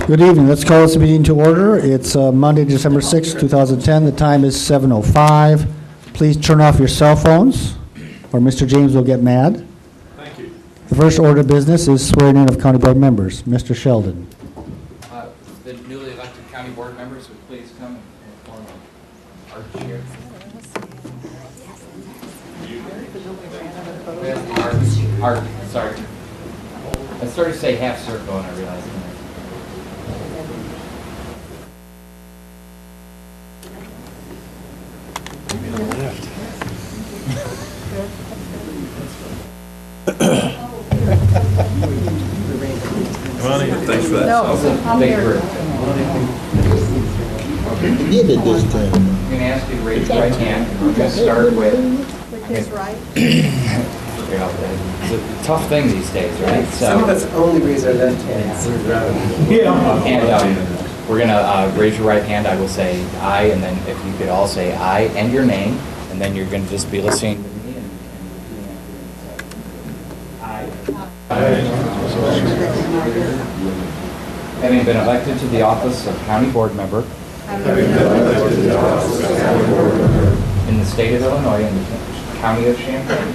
Good evening. Let's call this meeting to order. It's Monday, December 6, 2010. The time is 7:05. Please turn off your cell phones, or Mr. James will get mad. Thank you. The first order of business is swearing in of county board members. Mr. Sheldon. The newly elected county board members would please come and form our chair. Sorry. I started to say half circle and I realized. Thanks for that. I'm here. You did this time. I'm going to ask you to raise your right hand. We're going to start with his right. It's a tough thing these days, right? Some of us only raise our left hands. And we're going to raise your right hand. I will say aye, and then if you could all say aye and your name, and then you're going to just be listening to me and aye. Having been elected to the office of county board member in the state of Illinois and the county of Champaign,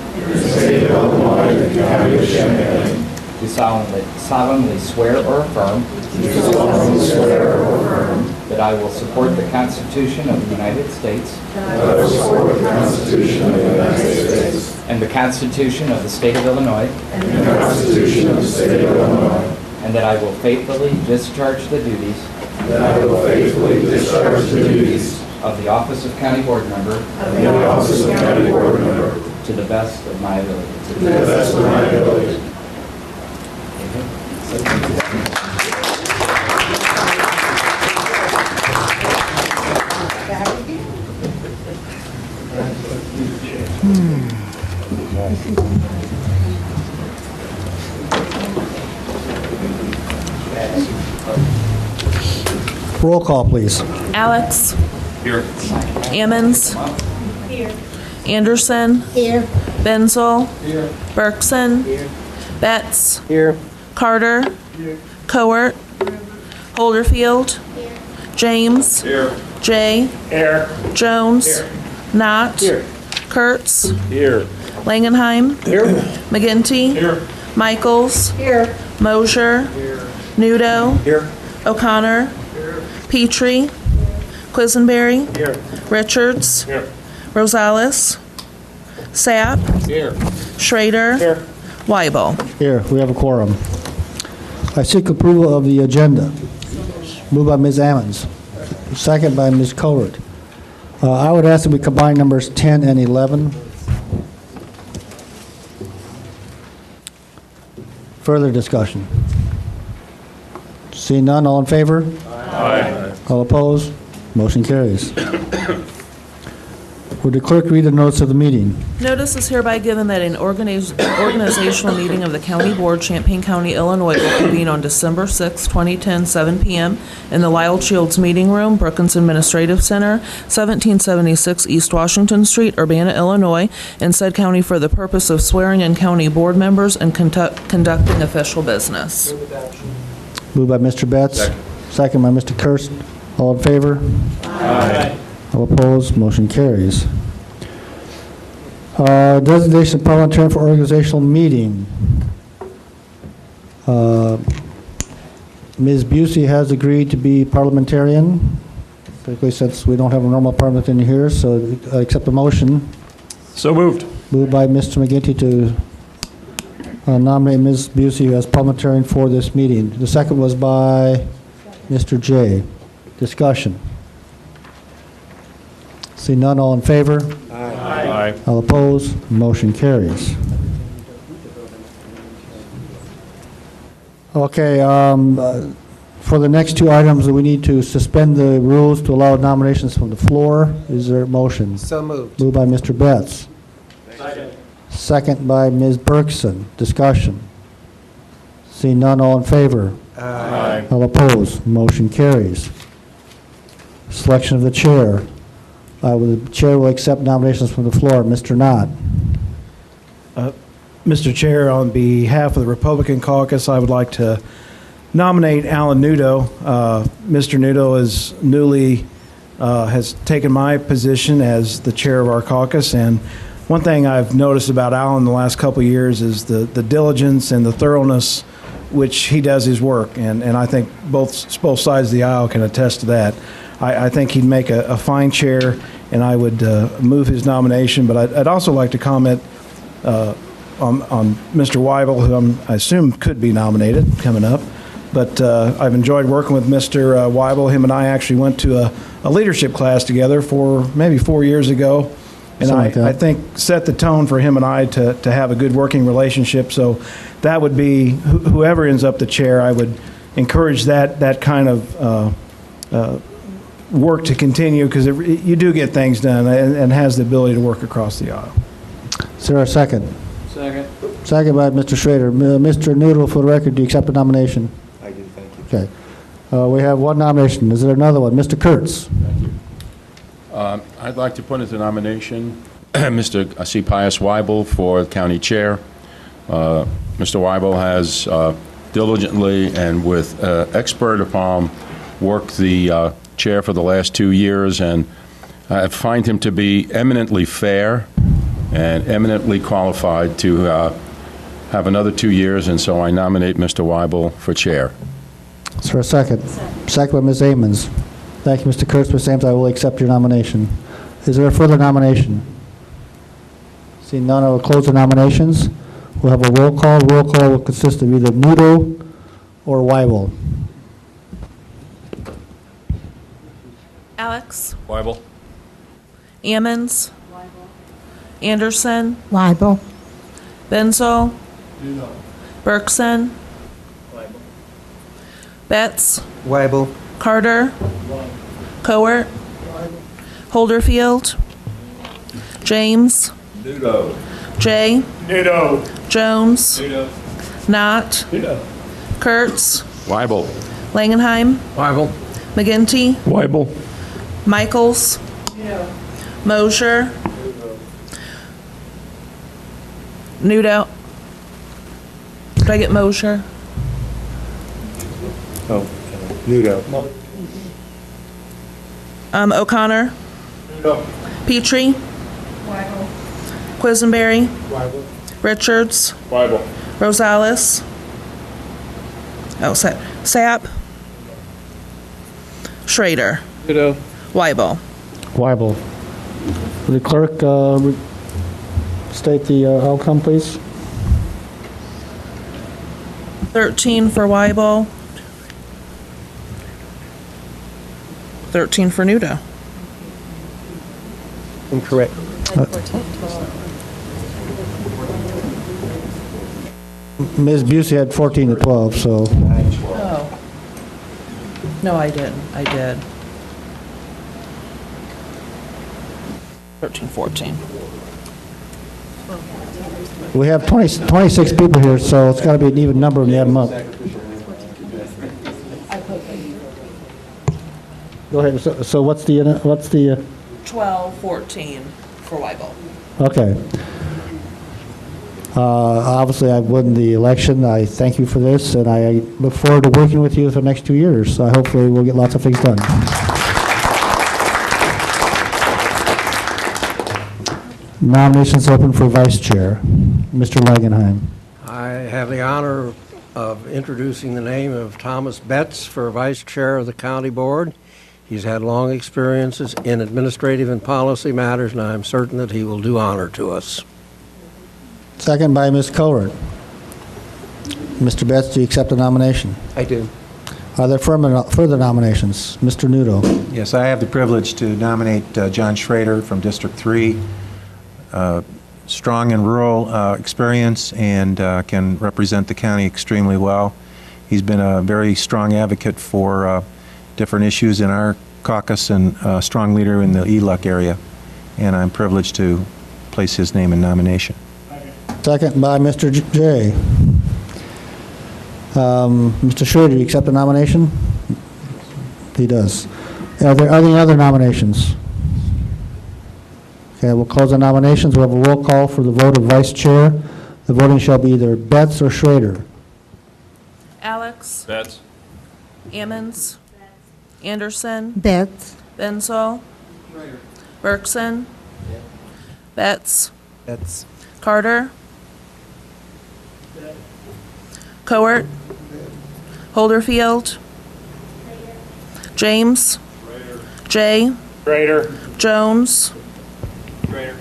do solemnly swear or affirm that I will support the Constitution of the United States and the Constitution of the state of Illinois, and that I will faithfully discharge the duties of the office of county board member to the best of my ability. Roll call, please. Alex. Here. Ammons. Here. Anderson. Here. Benzel. Here. Berkson. Betts. Here. Carter. Cowart. Holderfield. James. Here. Jay. Here. Jones. Knott. Here. Kurtz. Here. Langenheim. Here. McGinty. Here. Michaels. Here. Mosier. Nudo. Here. O'Connor. Petrie. Quisenberry. Here. Richards. Here. Rosales. Sapp. Here. Schrader. Here. Weibel. Here, we have a quorum. I seek approval of the agenda. Moved by Ms. Ammons. Second by Ms. Cowart. I would ask that we combine numbers 10 and 11. Further discussion? Seeing none, all in favor? Aye. All opposed? Motion carries. Would the clerk read the notice of the meeting? Notice is hereby given that an organizational meeting of the County Board, Champaign County, Illinois, will convene on December 6, 2010, 7 p.m. in the Lyle Shields Meeting Room, Brookins Administrative Center, 1776 East Washington Street, Urbana, Illinois, in said county for the purpose of swearing in county board members and conducting official business. Moved by Mr. Betts. Second by Mr. Kirst. All in favor? Aye. All opposed? Motion carries. Designation of parliamentarian for organizational meeting. Ms. Busey has agreed to be parliamentarian, particularly since we don't have a normal parliamentarian here, so I accept the motion. So moved. Moved by Mr. McGinty to nominate Ms. Busey as parliamentarian for this meeting. The second was by Mr. Jay. Discussion. See none, all in favor? Aye. All opposed? Motion carries. Okay, for the next two items, we need to suspend the rules to allow nominations from the floor. Is there a motion? So moved. Moved by Mr. Betts. Second by Ms. Berkson. Discussion. See none, all in favor? Aye. All opposed? Motion carries. Selection of the chair. The chair will accept nominations from the floor. Mr. Knott. Mr. Chair, on behalf of the Republican caucus, I would like to nominate Alan Nudo. Mr. Nudo is newly has taken my position as the chair of our caucus, and one thing I've noticed about Alan the last couple of years is the diligence and the thoroughness which he does his work, and I think both sides of the aisle can attest to that. I think he'd make a fine chair, and I would move his nomination, but I'd also like to comment on Mr. Weibel, who I assume could be nominated coming up. But I've enjoyed working with Mr. Weibel. Him and I actually went to a leadership class together for maybe 4 years ago. And I think set the tone for him and I to have a good working relationship. So that would be, whoever ends up the chair, I would encourage that kind of work to continue, because you do get things done and has the ability to work across the aisle. Is there a second? Second. Second by Mr. Schrader. Mr. Noodle, for the record, do you accept the nomination? I do, thank you. Okay. We have one nomination. Is there another one? Mr. Kurtz. I'd like to put into nomination Mr. C. Pius Weibel for county chair. Mr. Weibel has diligently and with expert aplomb worked the chair for the last 2 years, and I find him to be eminently fair and eminently qualified to have another 2 years, and so I nominate Mr. Weibel for chair. Is there a second? Second by Ms. Amons. Thank you, Mr. Kurtz. Ms. Amons, I will accept your nomination. Is there a further nomination? Seeing none, I will close the nominations. We'll have a roll call. Roll call will consist of either Nudo or Weibel. Alex? Weibel. Ammons? Anderson? Weibel. Benzel? Berkson? Betts? Weibel. Carter? Cowart? Holderfield? James? Nudo. Jay? Nudo. Jones? Nudo. Knott? Nudo. Kurtz? Weibel. Langenheim? Weibel. McGinty? Weibel. Michaels? Mosier? Nudo? Did I get Mosier? Oh, Nudo. O'Connor? Petrie? Quisenberry? Richards? Weibel. Rosales? Oh, Sapp? Schrader? Nudo. Weibel? Weibel. Will the clerk state the outcome, please? 13 for Weibel. 13 for Nudo. Incorrect. Ms. Busey had 14 to 12, so Oh. No, I didn't. I did. 13, 14. we have 26 people here, so it's got to be an even number when you add them up. Go ahead. So what's the 12, 14 for Weibel. okay. Obviously, I've won the election. I thank you for this, and I look forward to working with you for the next 2 years. So hopefully we'll get lots of things done. Nominations open for vice chair. Mr. Langenheim. I have the honor of introducing the name of Thomas Betts for vice chair of the county board. He's had long experiences in administrative and policy matters, and I'm certain that he will do honor to us. Second by Ms. Cowart. Mr. Betts, do you accept the nomination? I do. Are there further nominations? Mr. Nudo. Yes, I have the privilege to nominate John Schrader from District 3. Strong in rural experience and can represent the county extremely well. He's been a very strong advocate for different issues in our caucus and a strong leader in the ELUC area, and I'm privileged to place his name in nomination. Second by Mr. J. Mr. Schrader, do you accept the nomination? He does. Are there any other nominations? Okay, we'll close the nominations. We'll have a roll call for the vote of vice chair. The voting shall be either Betts or Schrader. Alex, Betts. Ammons, Anderson, Betts. Bensall, Bergson, Betts, Betts. Carter, Cowart, Holderfield, James, Jay, Schrader. Jones, Schrader.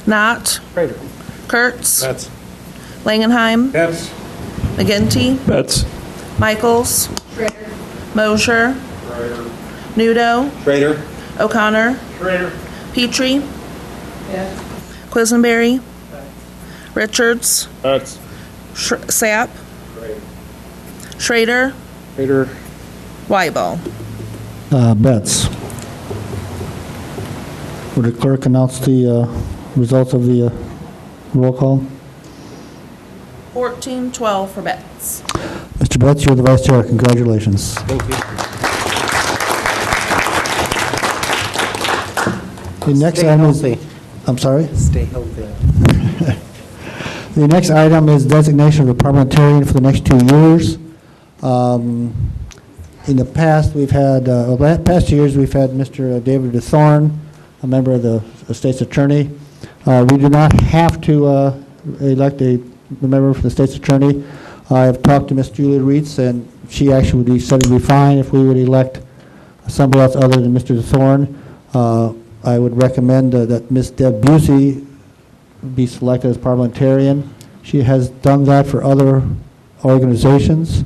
Knott, Schrader. Kurtz, Betts. Langenheim, Betts. McGinty, Betts. Michaels, Mosher, Nudo, Schrader. O'Connor, Schrader. Petrie, Quisenberry, Richards, Betts. Sapp, Schrader, Schrader. Weibel. Betts. Would the clerk announce the results of the roll call? 14-12 for Betts. Mr. Betts, you're the vice chair. Congratulations. Thank you. The next Stay item is... healthy. I'm sorry? Stay healthy. The next item is designation of a parliamentarian for the next 2 years. In the past, we've had, past years, we've had Mr. David DeThorne, a member of the state's attorney. We do not have to elect a member for the state's attorney. I have talked to Ms. Julia Reitz, and she actually said it would be fine if we would elect somebody else other than Mr. DeThorne. I would recommend that Ms. Deb Busey be selected as parliamentarian. She has done that for other organizations,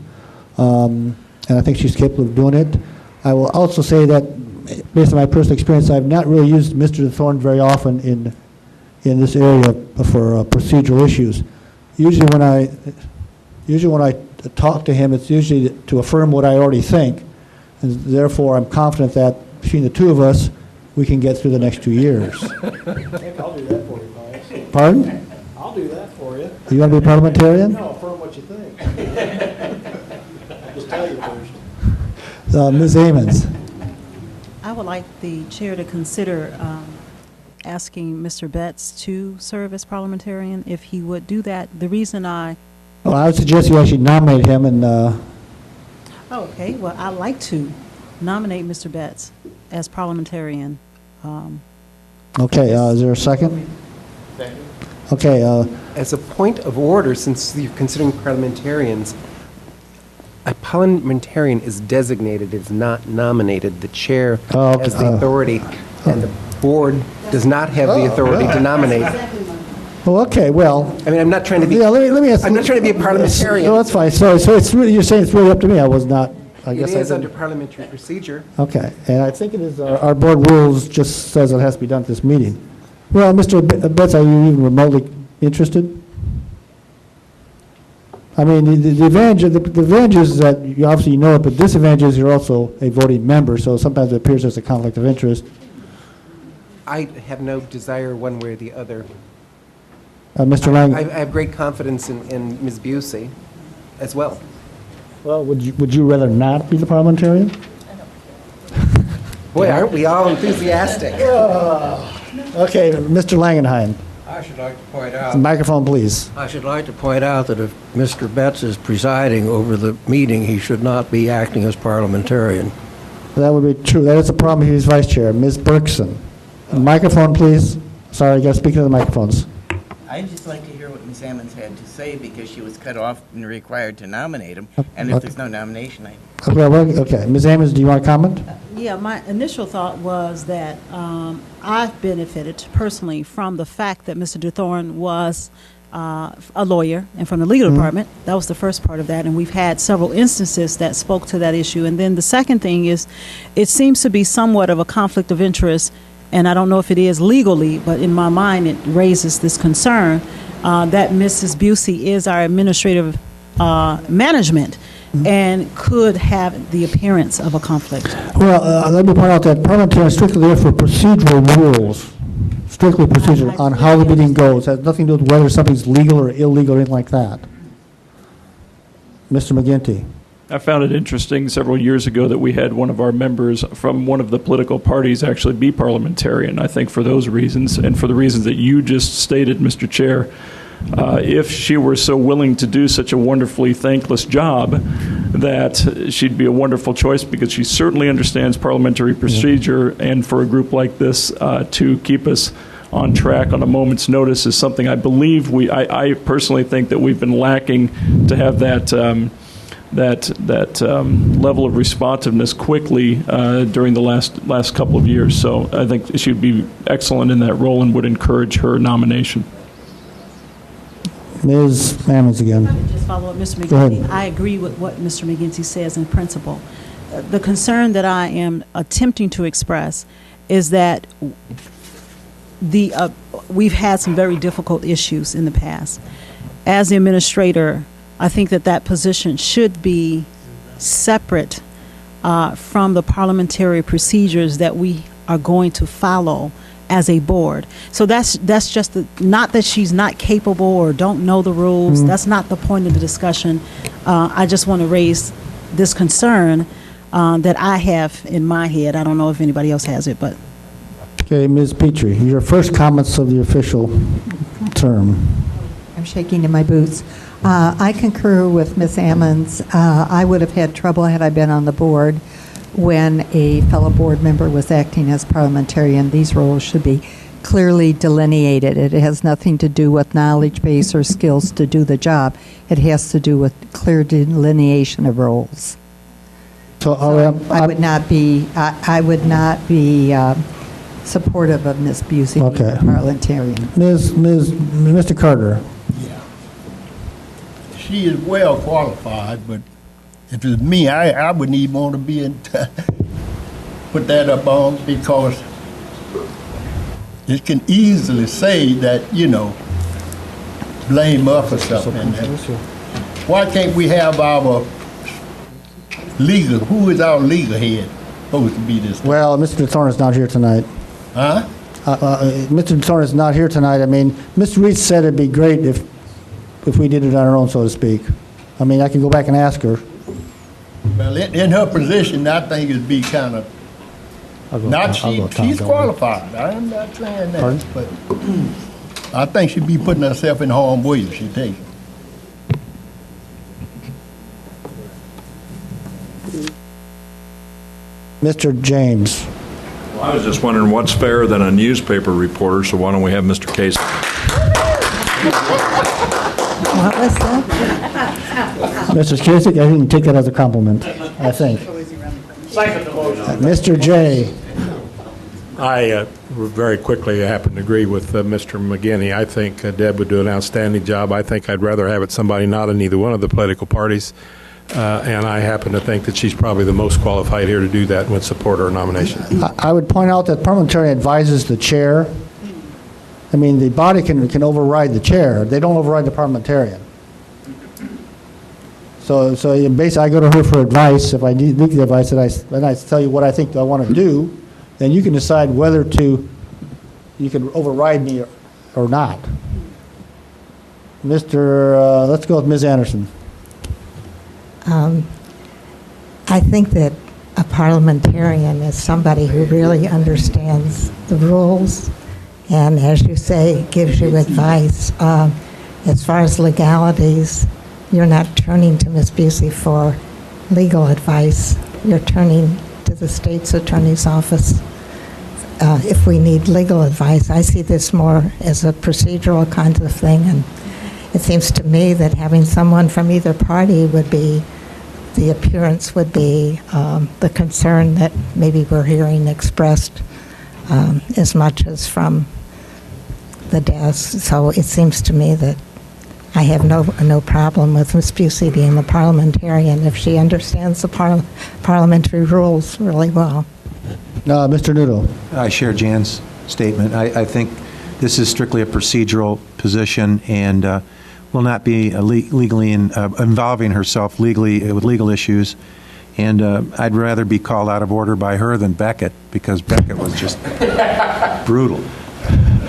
and I think she's capable of doing it. I will also say that, based on my personal experience, I've not really used Mr. DeThorne very often in this area for procedural issues. Usually when I talk to him, it's usually to affirm what I already think, and therefore I'm confident that between the two of us, we can get through the next 2 years. I'll do that for you, Pius. Pardon? I'll do that for you. You want to be a parliamentarian? No, affirm what you think. Just tell you first. Ms. Ammons. I would like the chair to consider asking Mr. Betts to serve as parliamentarian, if he would do that. The reason Well, I would suggest you actually nominate him and... okay, well, I'd like to nominate Mr. Betts as parliamentarian. Okay, is there a second? Okay, As a point of order, since you're considering parliamentarians, a parliamentarian is designated, is not nominated. The chair has the authority, and the board does not have the authority to nominate. well, okay, well... I mean, I'm not trying to be, Yeah, let me ask... I'm not trying to be a parliamentarian. No, that's fine. So it's really, you're saying it's really up to me. I was not, I It guess I is under didn't... parliamentary procedure. Okay, and I think it is, our board rules just says it has to be done at this meeting. Well, Mr. Betts, are you even remotely interested? I mean, the advantage is that you obviously know it, but disadvantage is you're also a voting member, so sometimes it appears there's a conflict of interest. I have no desire one way or the other. Mr. Lang? I have great confidence in Ms. Busey as well. Well, would you rather not be the parliamentarian? Boy, aren't we all enthusiastic? Okay, Mr. Langenheim. I should like to point out. The microphone, please. I should like to point out that if Mr. Betts is presiding over the meeting, he should not be acting as parliamentarian. That would be true. That is a problem. He's vice chair. Ms. Bergson. Microphone, please. Sorry, you got to speak into the microphones. I'd just like to hear what Ms. Ammons had to say, because she was cut off and required to nominate him. And if there's no nomination, Okay, Ms. Ammons, do you want to comment? Yeah, my initial thought was that I've benefited personally from the fact that Mr. DeThorne was a lawyer and from the legal department. That was the first part of that, and we've had several instances that spoke to that issue. And then the second thing is, it seems to be somewhat of a conflict of interest, and I don't know if it is legally, but in my mind it raises this concern that Mrs. Busey is our administrative management and could have the appearance of a conflict. Well, let me point out that parliamentarians are strictly there for procedural rules, strictly procedural, on how the meeting goes. It has nothing to do with whether something's legal or illegal or anything like that. Mr. McGinty. I found it interesting several years ago that we had one of our members from one of the political parties actually be parliamentarian. I think for those reasons and for the reasons that you just stated, Mr. Chair, if she were so willing to do such a wonderfully thankless job, that she'd be a wonderful choice because she certainly understands parliamentary procedure, and for a group like this to keep us on track on a moment's notice is something I believe I personally think that we've been lacking, to have that level of responsiveness quickly during the last couple of years. So I think she'd be excellent in that role and would encourage her nomination. Ms. Ammons again. Just follow up, Mr. Go ahead. McGinty. I agree with what Mr. McGinty says in principle. The concern that I am attempting to express is that we've had some very difficult issues in the past. As the administrator, I think that position should be separate from the parliamentary procedures that we are going to follow as a board. So that's just not that she's not capable or don't know the rules. That's not the point of the discussion. I just want to raise this concern that I have in my head. I don't know if anybody else has it, but. Okay, Ms. Petrie, your first comments of the official term. I'm shaking in my boots. I concur with Ms. Ammons. I would have had trouble had I been on the board when a fellow board member was acting as parliamentarian. These roles should be clearly delineated. It has nothing to do with knowledge base or skills to do the job. It has to do with clear delineation of roles. So I would not be supportive of Ms. Busey being a parliamentarian. Mr. Carter. She is well qualified, but if it's me, I wouldn't even want to be put that up on, because it can easily say that, blame us for something. Why can't we have our legal, who is our legal head supposed to be this? Well, Mr. Thorne is not here tonight. Huh? Mr. Thorne is not here tonight. I mean, Ms. Reed said it'd be great if we did it on our own, so to speak. I mean, I can go back and ask her. Well, in her position, I think it'd be kind of, she's qualified. I'm not saying that. Pardon? But I think she'd be putting herself in harm's way if she takes it. Mr. James. Well, I was just wondering what's fairer than a newspaper reporter, so why don't we have Mr. Casey? What was that? Mr. Kasich, I think you can take that as a compliment, I think. Mr. J. I very quickly happen to agree with Mr. McGinney. I think Deb would do an outstanding job. I think I'd rather have it somebody not in either one of the political parties. And I happen to think that she's probably the most qualified here to do that and would support her nomination. I would point out that parliamentarian advises the chair. I mean, the body can override the chair. They don't override the parliamentarian. So basically, I go to her for advice. If I need legal advice, and I tell you what I think I want to do, then you can decide whether you can override me or not. Let's go with Ms. Anderson. I think that a parliamentarian is somebody who really understands the rules and, as you say, gives you advice. As far as legalities, you're not turning to Ms. Busey for legal advice. You're turning to the state's attorney's office if we need legal advice. I see this more as a procedural kind of thing, and it seems to me that having someone from either party would be, the appearance would be the concern that maybe we're hearing expressed as much as from the desk. So it seems to me that I have no problem with Ms. Busey being a parliamentarian if she understands the parliamentary rules really well. Mr. Nudo. I share Jan's statement. I think this is strictly a procedural position and will not be legally involving herself legally with legal issues. And I'd rather be called out of order by her than Beckett, because Beckett was just brutal.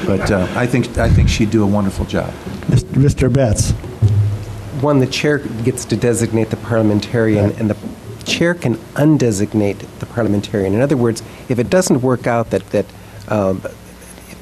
But I think she'd do a wonderful job. Mr. Betts. One, the chair gets to designate the parliamentarian, and the chair can undesignate the parliamentarian. In other words, if it doesn't work out that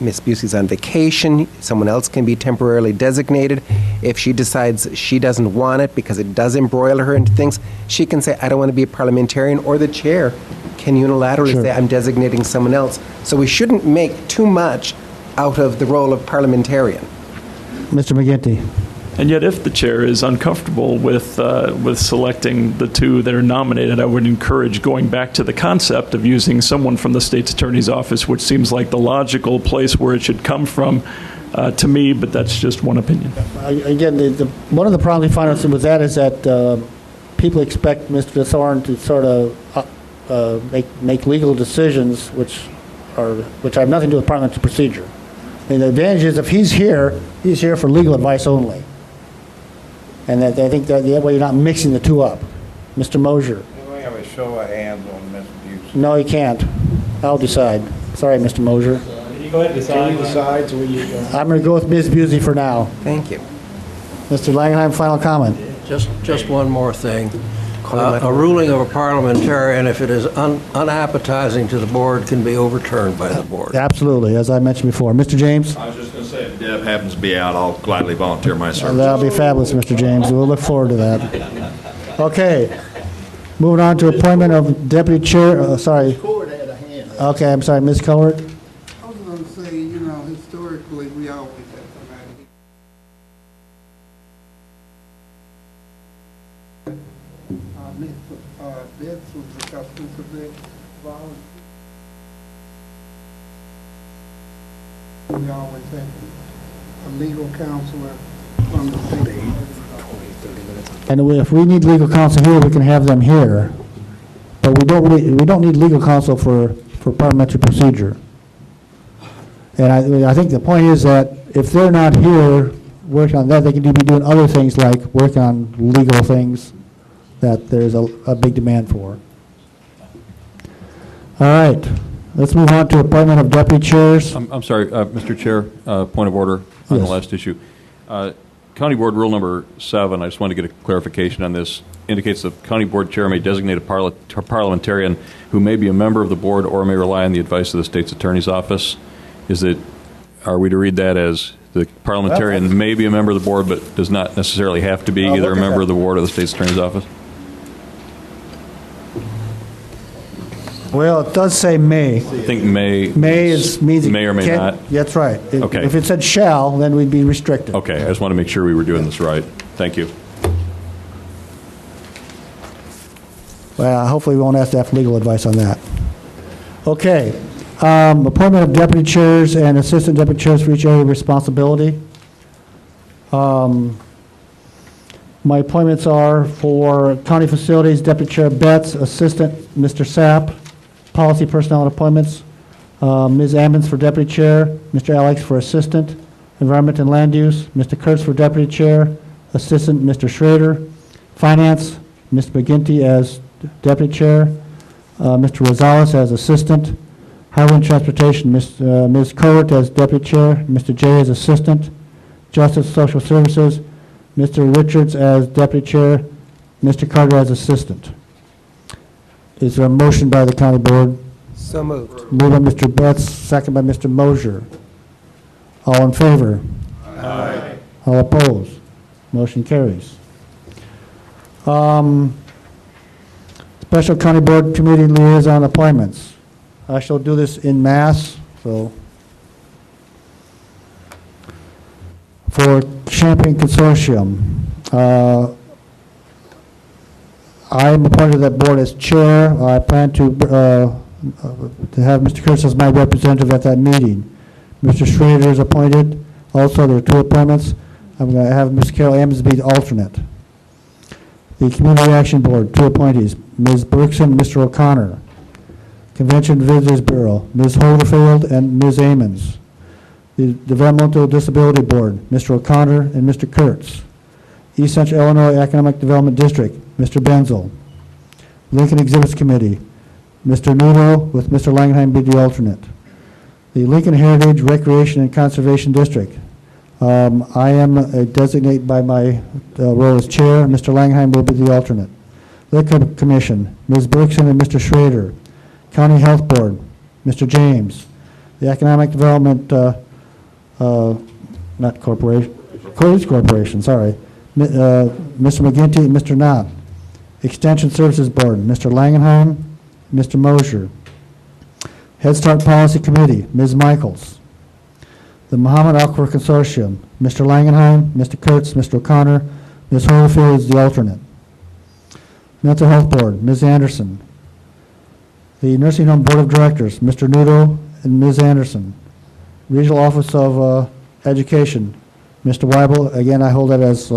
Ms. Busey's on vacation, someone else can be temporarily designated. If she decides she doesn't want it because it does embroil her into things, she can say, I don't want to be a parliamentarian, or the chair can unilaterally Sure. say, I'm designating someone else. So we shouldn't make too much out of the role of parliamentarian. Mr. McGinty. And yet, if the chair is uncomfortable with selecting the two that are nominated, I would encourage going back to the concept of using someone from the state's attorney's office, which seems like the logical place where it should come from to me, but that's just one opinion. Again, one of the problems we find ourselves with that is that people expect Mr. Thorne to sort of make legal decisions which have nothing to do with parliamentary procedure. And the advantage is if he's here for legal advice only. And that I think that way you're not mixing the two up. Mr. Mosier. Can we have a show of hands on Ms. Busey? No, you can't. I'll decide. Sorry, Mr. Mosier. Can you go ahead and decide? Can you decide so we I'm going to go with Ms. Busey for now. Thank you. Mr. Langenheim, final comment. Just one more thing. A ruling of a parliamentarian, if it is unappetizing to the board, can be overturned by the board. Absolutely, as I mentioned before. Mr. James? I was just going to say, if Deb happens to be out, I'll gladly volunteer my service. That'll be fabulous, Mr. James. We'll look forward to that. Okay. Moving on to appointment of deputy chair. Sorry. Okay, I'm sorry, Ms. Cowart. I was going to say, historically, we always had somebody. Ms. Betts was accustomed to the volunteer. We always had a legal counselor from the state. And if we need legal counsel here, we can have them here. But we don't need legal counsel for parliamentary procedure. And I think the point is that if they're not here working on that, they can be doing other things like working on legal things that there's a big demand for. All right, let's move on to appointment of deputy chairs. I'm sorry, Mr. Chair, point of order on the last issue. County Board Rule Number 7, I just wanted to get a clarification on this, indicates the County Board Chair may designate a parliamentarian who may be a member of the board or may rely on the advice of the State's Attorney's Office. Are we to read that as the parliamentarian may be a member of the board but does not necessarily have to be either a member of the board or the State's Attorney's Office? Well, it does say may. I think may. May means may or may not. That's right. Okay. If it said shall, then we'd be restricted. Okay, I just want to make sure we were doing this right. Thank you. Well, hopefully we won't have to have legal advice on that. Okay. Appointment of deputy chairs and assistant deputy chairs for each area of responsibility. My appointments are for County Facilities, Deputy Chair Betts, Assistant Mr. Sapp, Policy Personnel and Appointments, Ms. Ammons for Deputy Chair, Mr. Alex for Assistant, Environment and Land Use, Mr. Kurtz for Deputy Chair, Assistant Mr. Schrader, Finance, Mr. McGinty as Deputy Chair, Mr. Rosales as Assistant, Highway and Transportation, Ms. Cowart as Deputy Chair, Mr. Jay as Assistant, Justice and Social Services, Mr. Richards as Deputy Chair, Mr. Carter as Assistant. Is there a motion by the County Board? So moved. Moved by Mr. Betts, second by Mr. Mosier. All in favor? Aye. All opposed? Motion carries. Special County Board Committee Liaison Appointments. I shall do this in mass, so. For Champaign Consortium, I am appointed to that board as chair. I plan to have Mr. Kurtz as my representative at that meeting. Mr. Schrader is appointed. Also, there are two appointments. I'm going to have Ms. Carol Ammons be the alternate. The Community Action Board, two appointees, Ms. Berkson and Mr. O'Connor. Convention Visitors Bureau, Ms. Holderfield and Ms. Ammons. The Developmental Disability Board, Mr. O'Connor and Mr. Kurtz. East Central Illinois Economic Development District, Mr. Benzel. Lincoln Exhibits Committee, Mr. Nudo with Mr. Langenheim be the alternate. The Lincoln Heritage Recreation and Conservation District, I am a designate by my role as chair. Mr. Langenheim will be the alternate. Liquor Commission, Ms. Berkson and Mr. Schrader. County Health Board, Mr. James. the Economic Development, not corporation, Police Corporation, sorry, Mr. McGinty and Mr. Knott. Extension Services Board, Mr. Langenheim, Mr. Mosher. Head Start Policy Committee, Ms. Michaels. The Muhammad Al-Khor Consortium, Mr. Langenheim, Mr. Kurtz, Mr. O'Connor, Ms. Holyfield is the alternate. Mental Health Board, Ms. Anderson. The Nursing Home Board of Directors, Mr. Nudo and Ms. Anderson. Regional Office of Education, Mr. Weibel, again, I hold that as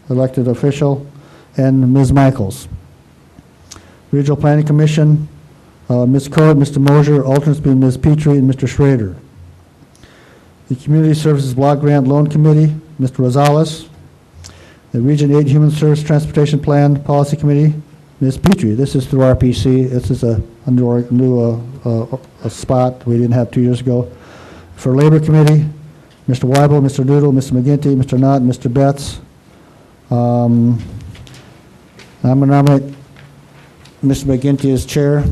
elected official, and Ms. Michaels. Regional Planning Commission, Ms. Cohen, Mr. Mosher, alternates being Ms. Petrie and Mr. Schrader. The Community Services Block Grant Loan Committee, Mr. Rosales. The Region 8 Human Service Transportation Plan Policy Committee, Ms. Petrie. This is through RPC. This is a new spot we didn't have 2 years ago. For Labor Committee, Mr. Weibel, Mr. Noodle, Mr. McGinty, Mr. Knott, Mr. Betts. I'm going to nominate Mr. McGinty as chair.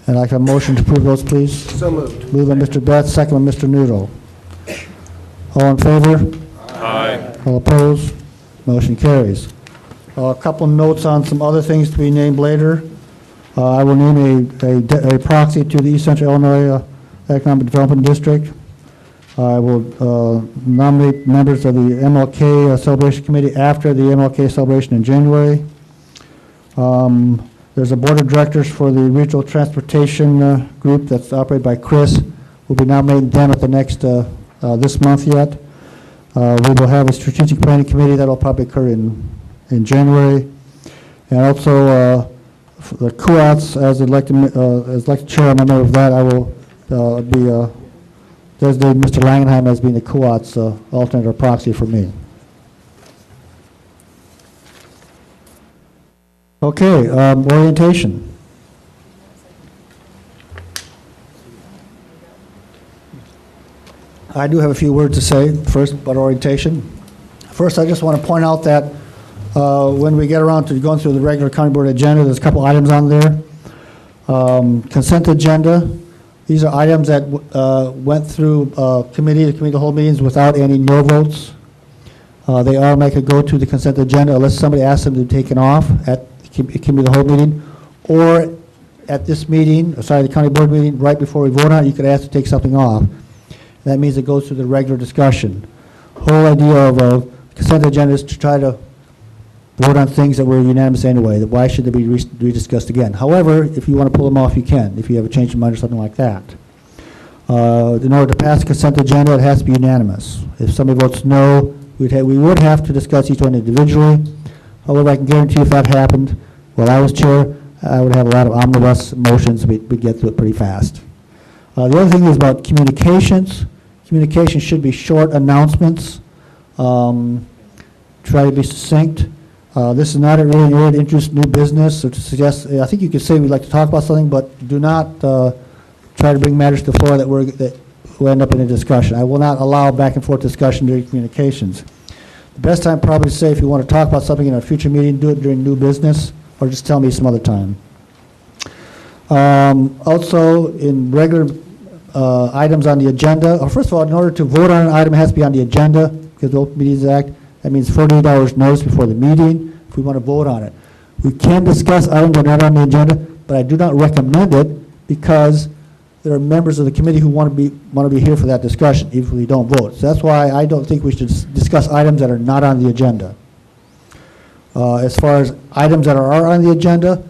And I'd like a motion to approve those, please. So moved. Moved by Mr. Betts, second by Mr. Noodle. All in favor? Aye. All opposed? Motion carries. A couple notes on some other things to be named later. I will name a proxy to the East Central Illinois Economic Development District. I will nominate members of the MLK Celebration Committee after the MLK celebration in January. There's a board of directors for the regional transportation group that's operated by Chris. We'll be nominating them at the next, this month yet. We will have a strategic planning committee that will probably occur in January. And also the CUATS, as elected chair, I'm a member of that. I will be designate Mr. Langenheim as being the CUATS alternate or proxy for me. Okay, orientation. I do have a few words to say first about orientation. First, I just want to point out that when we get around to going through the regular county board agenda, there's a couple items on there. Consent agenda. These are items that went through committee of the whole meetings without any no votes. They automatically go to the consent agenda unless somebody asks them to be taken off at the committee of the whole meeting, or at this meeting, the county board meeting, right before we vote on it, you could ask to take something off. That means it goes through the regular discussion. Whole idea of a consent agenda is to try to vote on things that were unanimous anyway. That why should they be rediscussed again? However, if you want to pull them off, you can, if you have a change of mind or something like that. In order to pass a consent agenda, it has to be unanimous. If somebody votes no, we would have to discuss each one individually. However, I can guarantee if that happened while I was chair, I would have a lot of omnibus motions. We'd get through it pretty fast. The other thing is about communications. Communications should be short announcements. Try to be succinct. This is not a really area to introduce new business or to suggest. I think you could say we'd like to talk about something, but do not try to bring matters to the floor that will end up in a discussion. I will not allow back and forth discussion during communications. The best time probably to say if you want to talk about something in a future meeting, do it during new business, or just tell me some other time. Also, in regular items on the agenda, first of all, in order to vote on an item, it has to be on the agenda because the Open Meetings Act. That means 48 hours notice before the meeting if we want to vote on it. We can discuss items that are not on the agenda, but I do not recommend it because there are members of the committee who want to be here for that discussion, even if we don't vote. So that's why I don't think we should discuss items that are not on the agenda. As far as items that are on the agenda,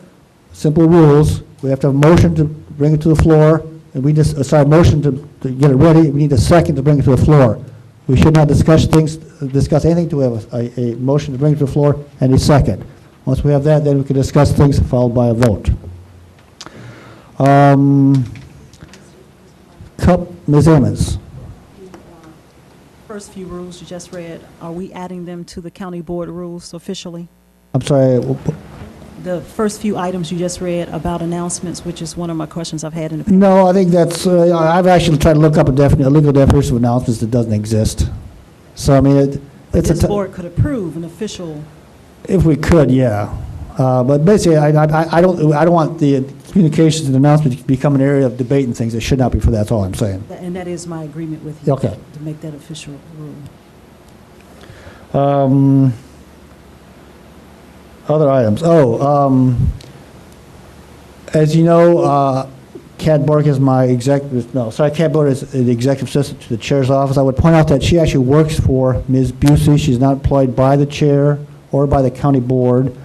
simple rules. We have to have a motion to bring it to the floor, and we just motion to get it ready. We need a second to bring it to the floor. We should not discuss anything to have a motion to bring it to the floor and a second. Once we have that, then we can discuss things followed by a vote. Ms. Emmons. First few rules you just read, are we adding them to the county board rules officially? I'm sorry. The first few items you just read about announcements, which is one of my questions I've had in the past. No, I think that's, I've actually tried to look up a legal definition of announcements that doesn't exist. So, I mean, this board could approve an official. If we could, yeah. But basically, I don't want the communications and announcements to become an area of debate and things. It should not be for that. That's all I'm saying. And that is my agreement with you. Okay. To make that official rule. Other items. As you know, Kat Bork is my executive, Kat Bork is the executive assistant to the chair's office. I would point out that she actually works for Ms. Busey. She's not employed by the chair or by the county board.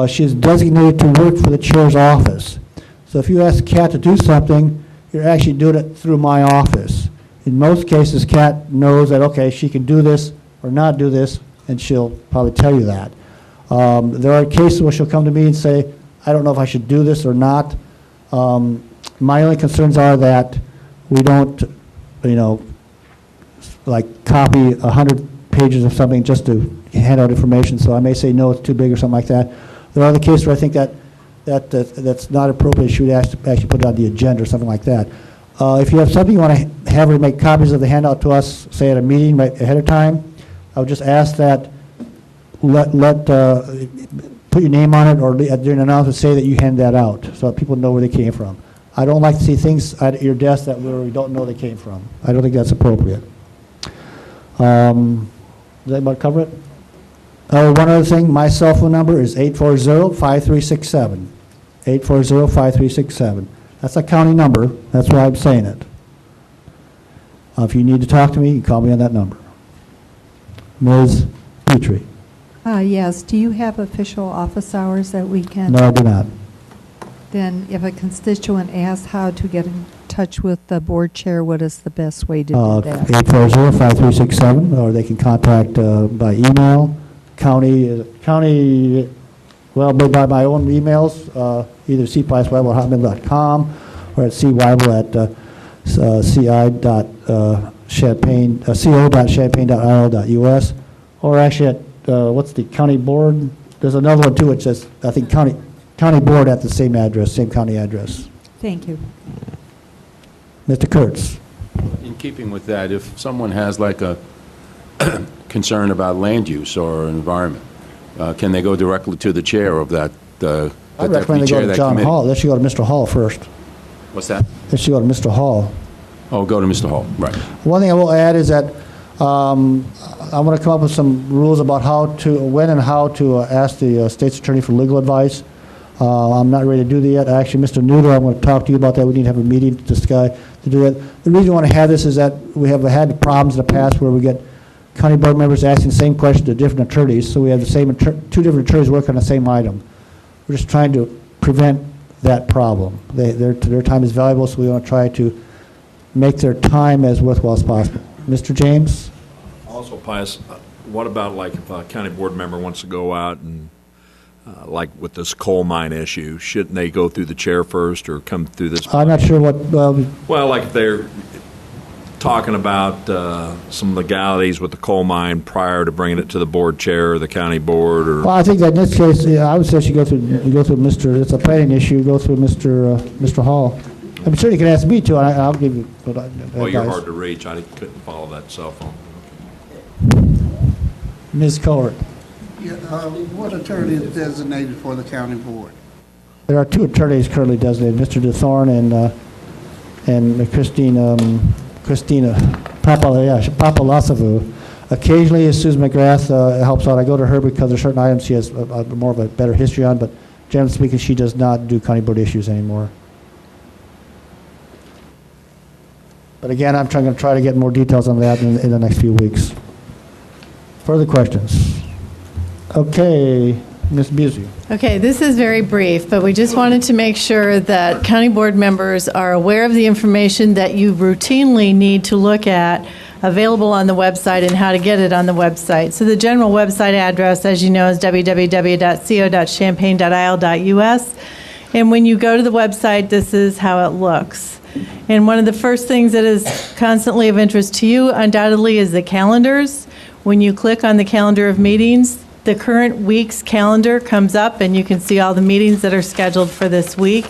She is designated to work for the chair's office. So if you ask Kat to do something, you're actually doing it through my office. In most cases, Kat knows that, okay, she can do this or not do this, and she'll probably tell you that. There are cases where she'll come to me and say, I don't know if I should do this or not. My only concerns are that we don't, like copy 100 pages of something just to hand out information, so I may say, no, it's too big or something like that. There are other cases where I think that's not appropriate. She would actually put it on the agenda or something like that. If you have something you want to have her make copies of the handout to us, say at a meeting right ahead of time, I would just ask that put your name on it, or during an announcement say that you hand that out so that people know where they came from. I don't like to see things at your desk that we don't know they came from. I don't think that's appropriate. Does anybody cover it? One other thing, my cell phone number is 840-5367. 840-5367. That's a county number. That's why I'm saying it. If you need to talk to me, you can call me on that number. Ms. Petrie. Yes. Do you have official office hours that we can? No, I do not. Then if a constituent asks how to get in touch with the board chair, what is the best way to do that? 840-5367, or they can contact by email, county, well, by my own emails, either cpiusweibel@hotmail.com or at co.champaign.ilo.us, or actually at, what's the county board? There's another one too, which says, I think, county board at the same address, same county address. Thank you. Mr. Kurtz. In keeping with that, if someone has like a concern about land use or environment, can they go directly to the chair of that? I recommend they go to John Hall. They should go to Mr. Hall first. What's that? They should go to Mr. Hall. Oh, go to Mr. Hall, right. One thing I will add is that I'm going to come up with some rules about when and how to ask the state's attorney for legal advice. I'm not ready to do that yet. Actually, Mr. Noodle, I'm going to talk to you about that. We need to have a meeting to discuss to do it. The reason I want to have this is that we have had problems in the past where we get county board members asking the same question to different attorneys, so we have the same two different attorneys working on the same item. We're just trying to prevent that problem. Their time is valuable, so we want to try to make their time as worthwhile as possible. Mr. James? Also, Pius, what about like if a county board member wants to go out and like with this coal mine issue, shouldn't they go through the chair first or come through this? I'm not sure what... well, like if they're talking about some legalities with the coal mine prior to bringing it to the board chair or the county board, or... Well, I think that in this case, I would say you go through Mr. It's a planning issue. Go through Mr. Hall. I'm sure you can ask me too. I'll give you. Well, you're hard to reach. I couldn't follow that cell phone. Ms. Kohler. Yeah, what attorney is designated for the county board? There are two attorneys currently designated, Mr. DeThorne and Christina Papalasavu. Occasionally, Susan McGrath helps out. I go to her because there are certain items she has more of a better history on, but generally speaking, she does not do county board issues anymore. But again, I'm going to try to get more details on that in the next few weeks. Further questions? Okay, Ms. Busey. Okay, this is very brief, but we just wanted to make sure that county board members are aware of the information that you routinely need to look at available on the website and how to get it on the website. So the general website address, as you know, is www.co.champaign.il.us. And when you go to the website, this is how it looks. And one of the first things that is constantly of interest to you, undoubtedly, is the calendars. When you click on the calendar of meetings, the current week's calendar comes up and you can see all the meetings that are scheduled for this week.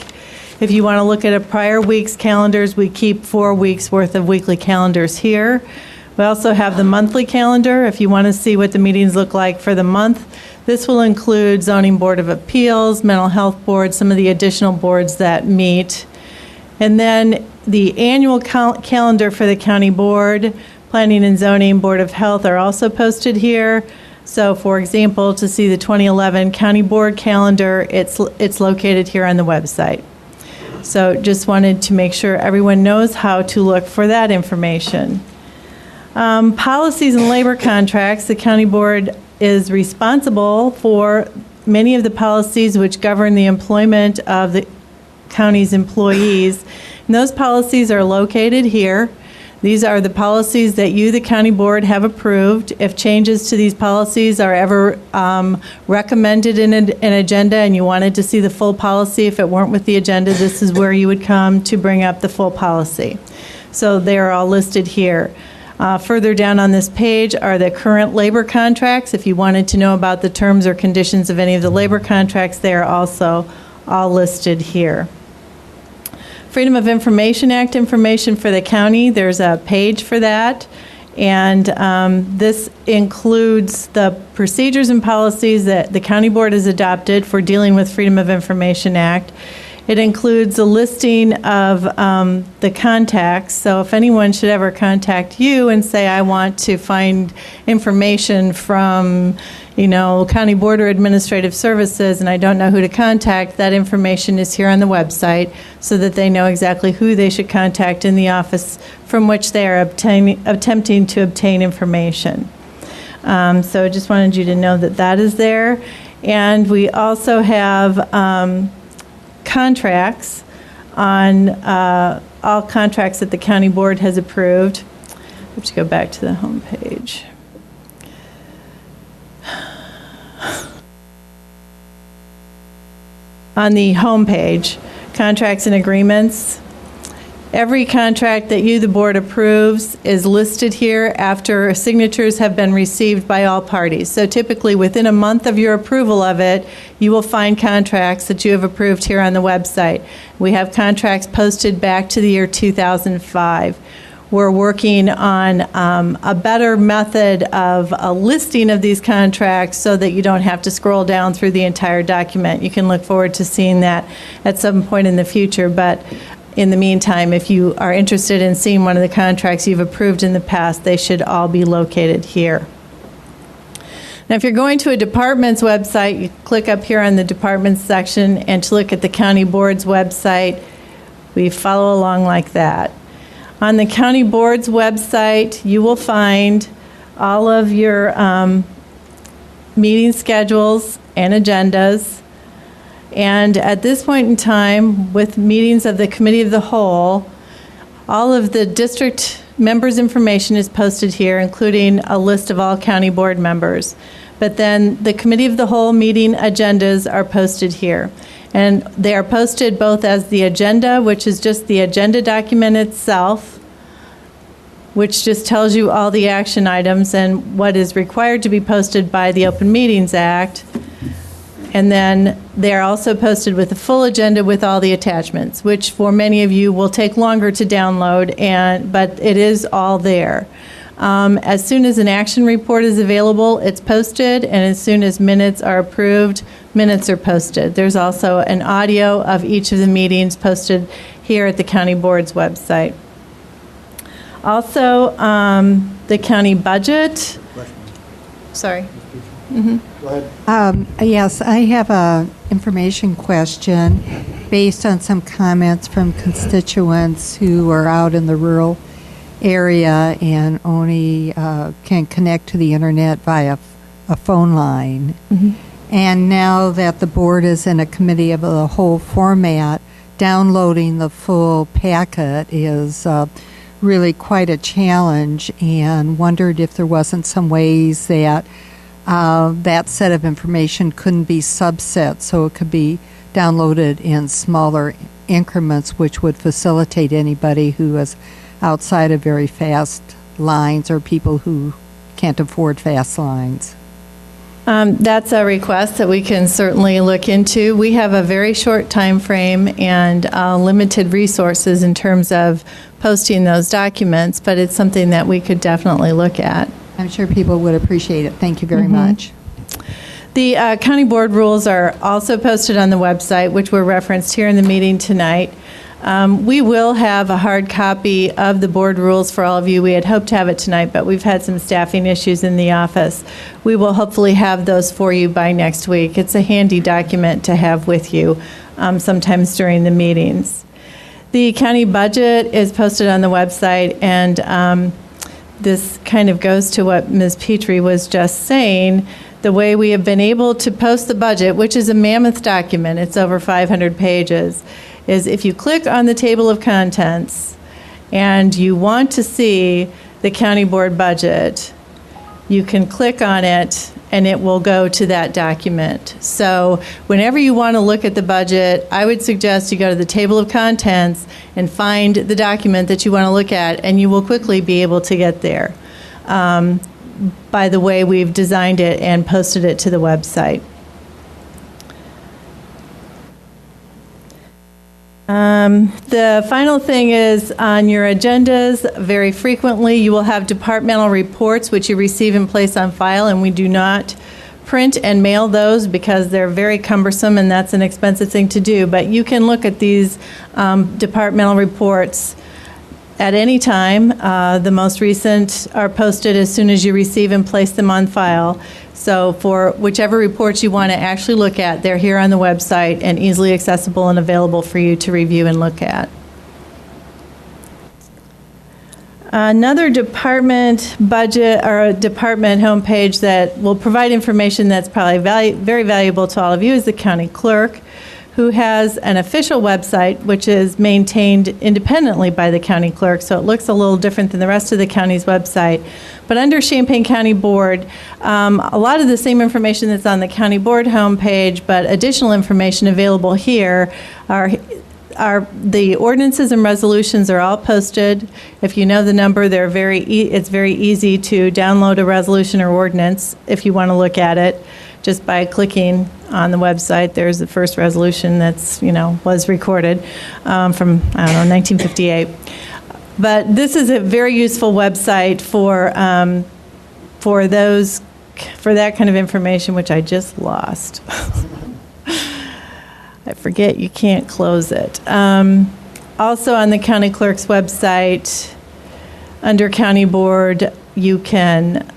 If you want to look at a prior week's calendars, we keep 4 weeks worth of weekly calendars here. We also have the monthly calendar, if you want to see what the meetings look like for the month. This will include Zoning Board of Appeals, Mental Health Board, some of the additional boards that meet. And then the annual calendar for the county board, Planning and Zoning, Board of Health are also posted here. So, for example, to see the 2011 county board calendar, it's located here on the website. So just wanted to make sure everyone knows how to look for that information. Policies and labor contracts, the county board is responsible for many of the policies which govern the employment of the county's employees. And those policies are located here. These are the policies that you, the county board, have approved. If changes to these policies are ever recommended in an agenda and you wanted to see the full policy, if it weren't with the agenda, this is where you would come to bring up the full policy. So they are all listed here. Further down on this page are the current labor contracts. If you wanted to know about the terms or conditions of any of the labor contracts, they are also all listed here. Freedom of Information Act information for the county, there's a page for that. And this includes the procedures and policies that the county board has adopted for dealing with Freedom of Information Act. It includes a listing of the contacts. So if anyone should ever contact you and say, I want to find information from, County Board or Administrative Services, and I don't know who to contact, that information is here on the website so that they know exactly who they should contact in the office from which they are attempting to obtain information. So I just wanted you to know that that is there. And we also have contracts on all contracts that the county board has approved. I have to go back to the home page. On the home page, contracts and agreements. Every contract that you, the board, approves is listed here after signatures have been received by all parties. So typically, within a month of your approval of it, you will find contracts that you have approved here on the website. We have contracts posted back to the year 2005. We're working on a better method of a listing of these contracts so that you don't have to scroll down through the entire document. You can look forward to seeing that at some point in the future, but in the meantime, if you are interested in seeing one of the contracts you've approved in the past, they should all be located here. Now, if you're going to a department's website, you click up here on the departments section, and to look at the county board's website, we follow along like that. On the county board's website, you will find all of your meeting schedules and agendas. And at this point in time, with meetings of the Committee of the Whole, all of the district members' information is posted here, including a list of all county board members. But then the Committee of the Whole meeting agendas are posted here. And they are posted both as the agenda, which is just the agenda document itself, which just tells you all the action items and what is required to be posted by the Open Meetings Act. And then they're also posted with the full agenda with all the attachments, which for many of you will take longer to download, but it is all there. As soon as an action report is available, it's posted, and as soon as minutes are approved, minutes are posted. There's also an audio of each of the meetings posted here at the county board's website. Also, the county budget. Sorry. Mm-hmm. Go ahead. Yes, I have a information question based on some comments from constituents who are out in the rural area and only can connect to the internet via a phone line. Mm-hmm. And now that the board is in a committee of the whole format, downloading the full packet is really quite a challenge, and wondered if there wasn't some ways that that set of information couldn't be subset so it could be downloaded in smaller increments, which would facilitate anybody who is outside of very fast lines or people who can't afford fast lines. That's a request that we can certainly look into. We have a very short time frame and limited resources in terms of posting those documents, but it's something that we could definitely look at. I'm sure people would appreciate it. Thank you very much. The county board rules are also posted on the website, which were referenced here in the meeting tonight. We will have a hard copy of the board rules for all of you. We had hoped to have it tonight, but we've had some staffing issues in the office. We will hopefully have those for you by next week. It's a handy document to have with you sometimes during the meetings. The county budget is posted on the website, and this kind of goes to what Ms. Petrie was just saying. The way we have been able to post the budget, which is a mammoth document, it's over 500 pages, is if you click on the table of contents and you want to see the county board budget, you can click on it and it will go to that document. So whenever you want to look at the budget, I would suggest you go to the table of contents and find the document that you want to look at, and you will quickly be able to get there by the way we've designed it and posted it to the website. The final thing is on your agendas, very frequently you will have departmental reports which you receive and place on file, and we do not print and mail those because they're very cumbersome and that's an expensive thing to do. But you can look at these departmental reports at any time. The most recent are posted as soon as you receive and place them on file. So for whichever reports you want to actually look at, they're here on the website and easily accessible and available for you to review and look at. Another department budget or a department homepage that will provide information that's probably very valuable to all of you is the county clerk, who has an official website which is maintained independently by the county clerk, so it looks a little different than the rest of the county's website. But under Champaign County Board, a lot of the same information that's on the county board homepage, but additional information available here are the ordinances and resolutions are all posted. If you know the number, it's very easy to download a resolution or ordinance if you want to look at it. Just by clicking on the website, there's the first resolution that's, was recorded from, 1958. But this is a very useful website for that kind of information, which I just lost. I forget you can't close it. Also on the county clerk's website, under county board, you can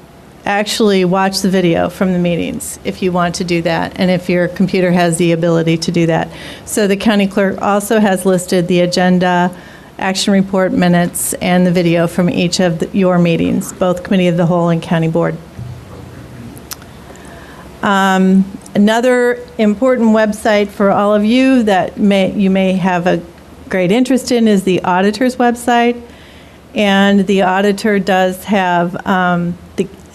actually watch the video from the meetings if you want to do that, and if your computer has the ability to do that. So the county clerk also has listed the agenda, action report minutes, and the video from each of your meetings, both committee of the whole and county board. Another important website for all of you that you may have a great interest in is the auditor's website. And the auditor does have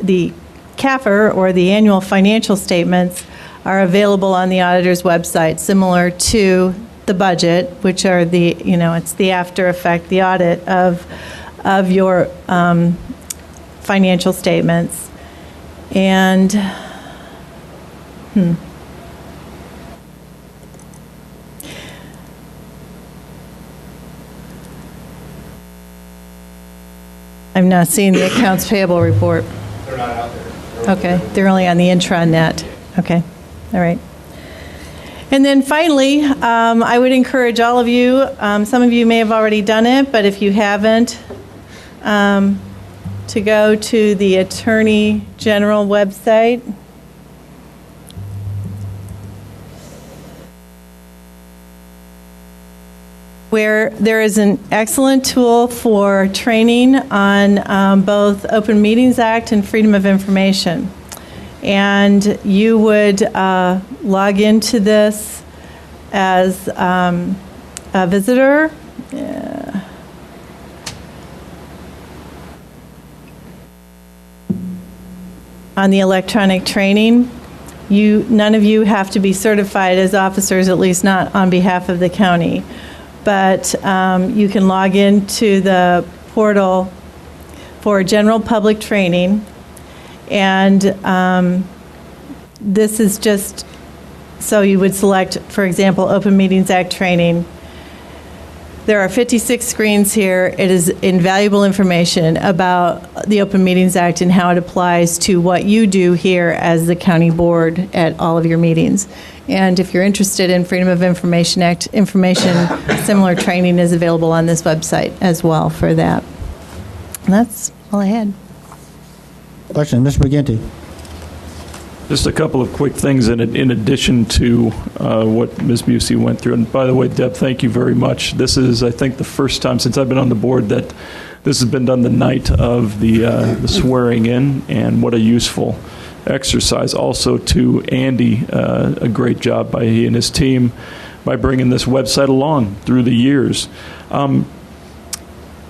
the CAFR, or the annual financial statements, are available on the auditor's website, similar to the budget, which are it's the after effect, the audit of your financial statements. And I'm not seeing the accounts payable report. They're not out there. Okay, they're only on the intranet. Okay, all right. And then finally, I would encourage all of you, some of you may have already done it, but if you haven't, to go to the Attorney General website. Where there is an excellent tool for training on both Open Meetings Act and Freedom of Information. And you would log into this as a visitor. On the electronic training, none of you have to be certified as officers, at least not on behalf of the county. But you can log into the portal for general public training, and this is just, so you would select, for example, Open Meetings Act training. There are 56 screens here. It is invaluable information about the Open Meetings Act and how it applies to what you do here as the county board at all of your meetings. And if you're interested in Freedom of Information Act information, similar training is available on this website as well for that. And that's all I had. Question, Mr. McGinty. Just a couple of quick things in addition to what Ms. Busey went through. And by the way, Deb, thank you very much. This is, I think, the first time since I've been on the board that this has been done the night of the swearing in, and what a useful exercise. Also to Andy, a great job by he and his team by bringing this website along through the years.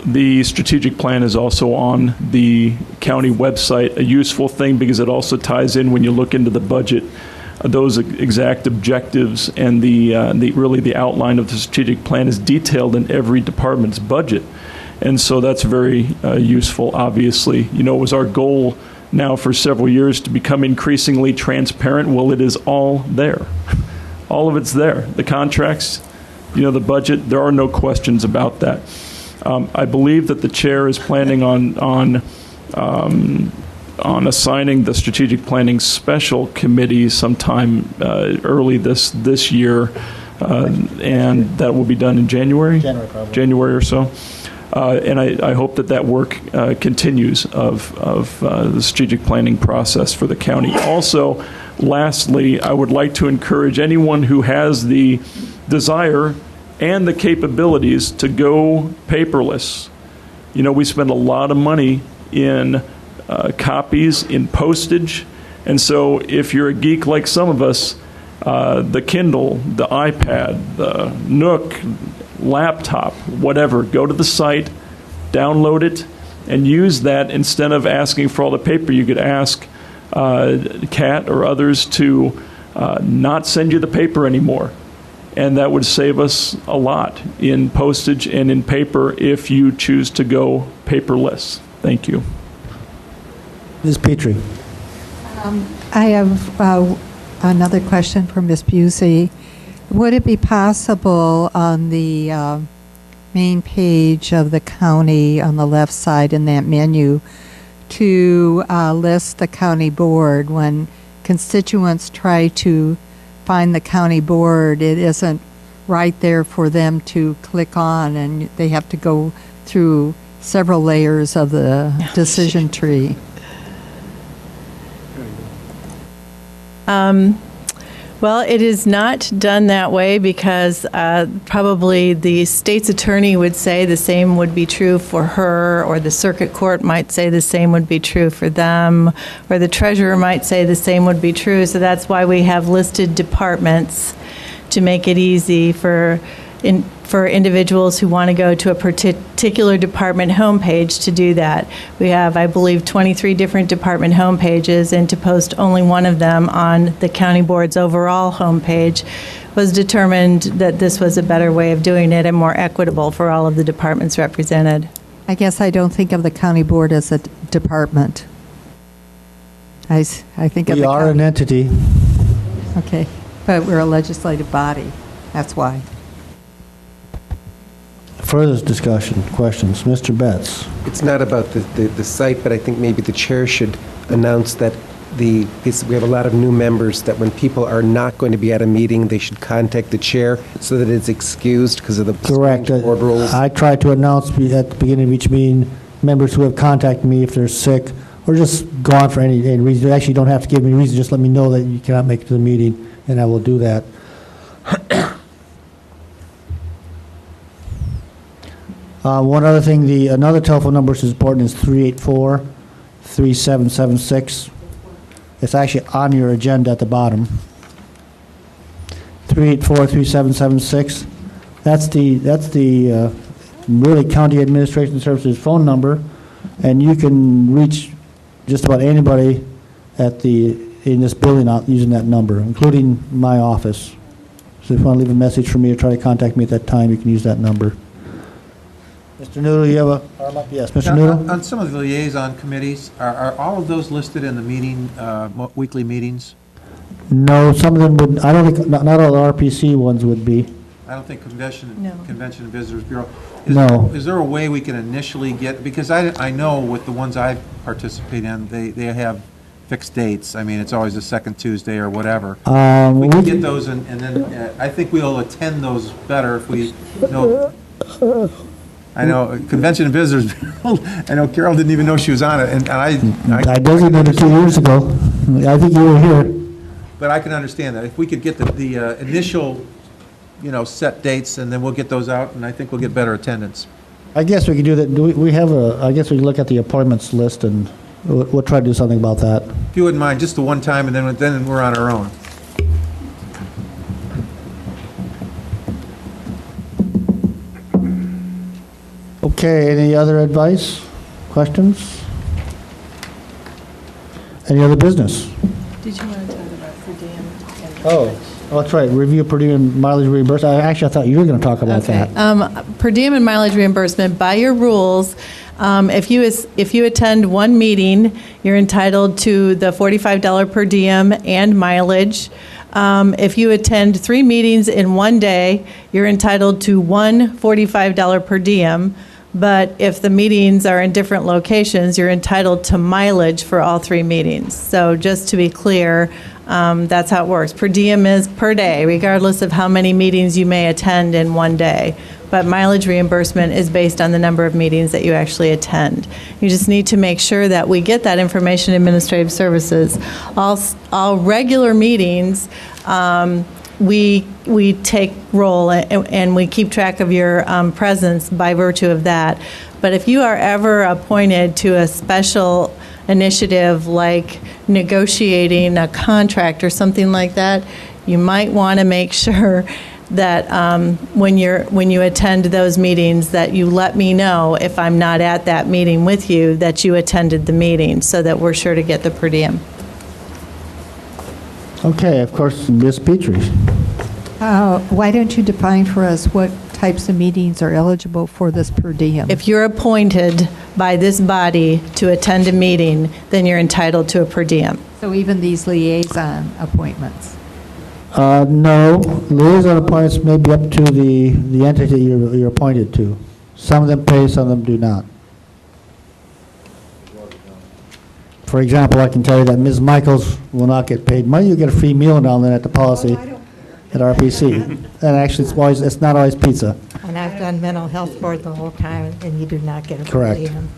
The strategic plan is also on the county website, a useful thing because it also ties in when you look into the budget, those exact objectives, and the really the outline of the strategic plan is detailed in every department's budget. And so that's very useful, obviously. You know, it was our goal now for several years to become increasingly transparent. Well, it is all there. All of it's there. The contracts, you know, the budget, there are no questions about that. I believe that the chair is planning on assigning the strategic planning special committee sometime early this year, and that will be done in January? January, probably. January or so. And I hope that work continues of the strategic planning process for the county. Also, lastly, I would like to encourage anyone who has the desire and the capabilities to go paperless. You know, we spend a lot of money in copies, in postage, and so if you're a geek like some of us, the Kindle, the iPad, the Nook, laptop, whatever, go to the site, download it, and use that instead of asking for all the paper. You could ask Kat or others to not send you the paper anymore. And that would save us a lot in postage and in paper if you choose to go paperless. Thank you. Ms. Petrie. I have another question for Ms. Busey. Would it be possible on the main page of the county on the left side in that menu to list the county board? When constituents try to find the county board, it isn't right there for them to click on, and they have to go through several layers of the decision tree. Well, it is not done that way because probably the state's attorney would say the same would be true for her, or the circuit court might say the same would be true for them, or the treasurer might say the same would be true. So that's why we have listed departments to make it easy for individuals who want to go to a particular department homepage to do that. We have, I believe, 23 different department homepages, and to post only one of them on the county board's overall homepage was determined that this was a better way of doing it and more equitable for all of the departments represented. I guess I don't think of the county board as a department. I think of We the are county. an entity. Okay, but we're a legislative body. That's why. Further discussion, questions? Mr. Betts. It's not about the site, but I think maybe the chair should announce that we have a lot of new members, that when people are not going to be at a meeting, they should contact the chair so that it's excused because of the Correct. board rules. I try to announce at the beginning of each meeting, members who have contacted me if they're sick or just gone for any reason. You actually don't have to give me a reason, just let me know that you cannot make it to the meeting, and I will do that. One other thing, another telephone number which is important is 384-3776. It's actually on your agenda at the bottom. 384-3776. That's the really county administration services phone number, and you can reach just about anybody in this building out using that number, including my office. So if you want to leave a message for me or try to contact me at that time, you can use that number. Mr. Noodle, you have yes, Mr. Noodle? On some of the liaison committees, are all of those listed in the meeting, weekly meetings? No, some of them would, I don't think, not all the RPC ones would be. I don't think Convention and Visitors Bureau. No. Is there a way we can initially get, because I know with the ones I participate in, they have fixed dates. I mean, it's always the second Tuesday or whatever. We can get those, and then I think we'll attend those better if we know. I know Convention and Visitors Bureau. I know Carol didn't even know she was on it, and I designated 2 years ago. I think you were here. But I can understand that if we could get the initial, set dates, and then we'll get those out, and I think we'll get better attendance. I guess we could do that. We have I guess we could look at the appointments list, and we'll try to do something about that. If you wouldn't mind, just the one time, and then we're on our own. Okay, any other advice, questions? Any other business? Did you want to talk about per diem? Oh, that's right, review per diem mileage reimbursement. I thought you were going to talk about that. Per diem and mileage reimbursement, by your rules, if you attend one meeting, you're entitled to the $45 per diem and mileage. If you attend 3 meetings in one day, you're entitled to one $45 per diem. But if the meetings are in different locations, you're entitled to mileage for all 3 meetings. So just to be clear, that's how it works. Per diem is per day, regardless of how many meetings you may attend in one day. But mileage reimbursement is based on the number of meetings that you actually attend. You just need to make sure that we get that information in Administrative Services. All regular meetings, we take roll and we keep track of your presence by virtue of that. But if you are ever appointed to a special initiative like negotiating a contract or something like that, you might want to make sure that when you attend those meetings that you let me know if I'm not at that meeting with you that you attended the meeting so that we're sure to get the per diem. Okay, of course, Ms. Petrie. Why don't you define for us what types of meetings are eligible for this per diem? If you're appointed by this body to attend a meeting, then you're entitled to a per diem. So even these liaison appointments? No, liaison appointments may be up to the entity you're appointed to. Some of them pay, some of them do not. For example, I can tell you that Ms. Michaels will not get paid money. You get a free meal down there at the policy at RPC. And actually, it's not always pizza. And I've done mental health board the whole time, and you do not get a per Correct. diem.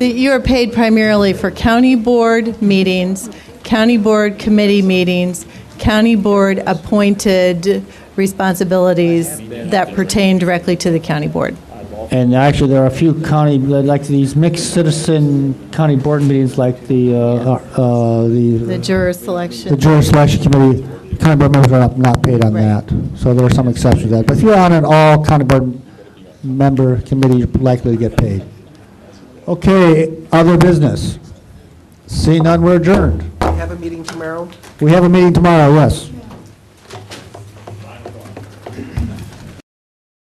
You are paid primarily for county board meetings, county board committee meetings, county board appointed responsibilities that pertain directly to the county board. And actually, there are a few county, like these mixed citizen county board meetings, like the Juror selection. The juror selection committee. County board members are not paid on that. So there are some exceptions to that. But if you're on an all county board member committee, you're likely to get paid. Okay, other business. Seeing none, we're adjourned. We have a meeting tomorrow. We have a meeting tomorrow, yes.